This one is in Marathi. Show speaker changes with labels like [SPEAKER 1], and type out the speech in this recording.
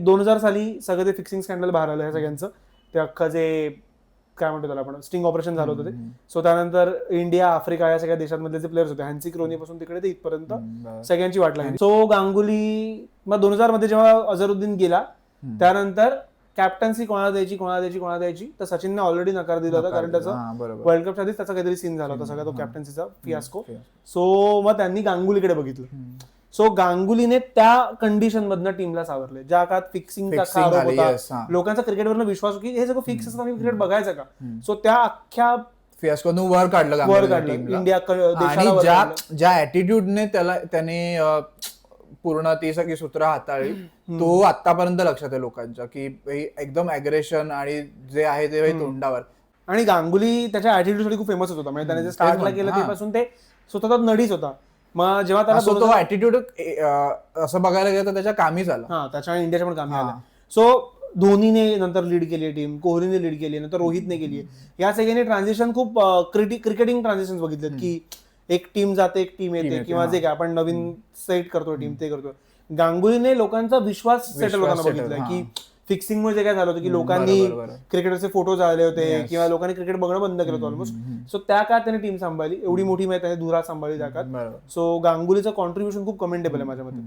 [SPEAKER 1] 2000 साली सगळं ते फिक्सिंग स्कॅन्डल बाहेर आलं ह्या सगळ्यांचं. ते अख्खं जे काय म्हणतो त्याला आपण स्टिंग ऑपरेशन झालं होतं ते. सो त्यानंतर इंडिया, आफ्रिका या सगळ्या देशांमधले जे प्लेयर्स होते, हॅन्सी क्रोनी पासून तिकडे ते इथपर्यंत सगळ्यांची वाट लागली. सो गांगुली मग 2000 मध्ये जेव्हा अझरुद्दीन गेला त्यानंतर कॅप्टन्सी कोणाला द्यायची, तर सचिनने ऑलरेडी नकार दिला होता, कारण त्याचा वर्ल्ड कपच्या आधीच त्याचा काहीतरी सीन झाला होता सगळा तो कॅप्टन्सीचा फियास्को. सो मग त्यांनी गांगुलीकडे बघितलं. सो गांगुलीने त्या कंडिशन मधनं टीमला सावरले, ज्या काळात फिक्सिंगचा आरोप होता, लोकांचा क्रिकेटवरनं विश्वास होता की हे सगळं फिक्स असतं, क्रिकेट बघायचं का. सो त्या अख्ख्या
[SPEAKER 2] फियास्को वर काढलं
[SPEAKER 1] इंडिया
[SPEAKER 2] देशाला. ज्या ऍटिट्यूडने त्याने पूर्ण ती सगळी सूत्र हाताळली, तो आतापर्यंत लक्षात आहे लोकांच्या, की एकदम अग्रेशन आणि जे आहे ते तोंडावर.
[SPEAKER 1] आणि गांगुली त्याच्या ऍटिट्यूडसाठी खूप फेमस होता. म्हणजे त्याने जे स्टार्टला केलं तेपासून ते स्वतःचा नडीच होता. मग जेव्हा त्याला
[SPEAKER 2] तो ऍटिट्यूड असं बघायला गेलं तर त्याच्या कामीच आला.
[SPEAKER 1] त्याच्या इंडियाच्या पण कामी आलं. सो धोनीने नंतर लीड केली टीम, कोहलीने लीड केली, नंतर रोहितने केली. या सगळ्यांनी ट्रान्झिशन खूप क्रिकेटिंग ट्रान्झिशन बघितलेत, की एक टीम जाते, एक टीम येते, किंवा जे काय आपण नवीन सेट करतोय टीम ते करतोय. गांगुलीने लोकांचा विश्वास सेटल होताना बघितलाय, की फिक्सिंगमुळे जे काय झालं होतं की लोकांनी क्रिकेटरचे फोटोज आले होते, किंवा लोकांनी क्रिकेट बघणं बंद केलं होतं ऑलमोस्ट. सो त्या काळात त्याने टीम सांभाळली, एवढी मोठी मॅच त्याने धुरा सांभाळली त्या काळात. सो गांगुलीचं कॉन्ट्रीब्युशन खूप कमेंटेबल आहे माझ्या मते.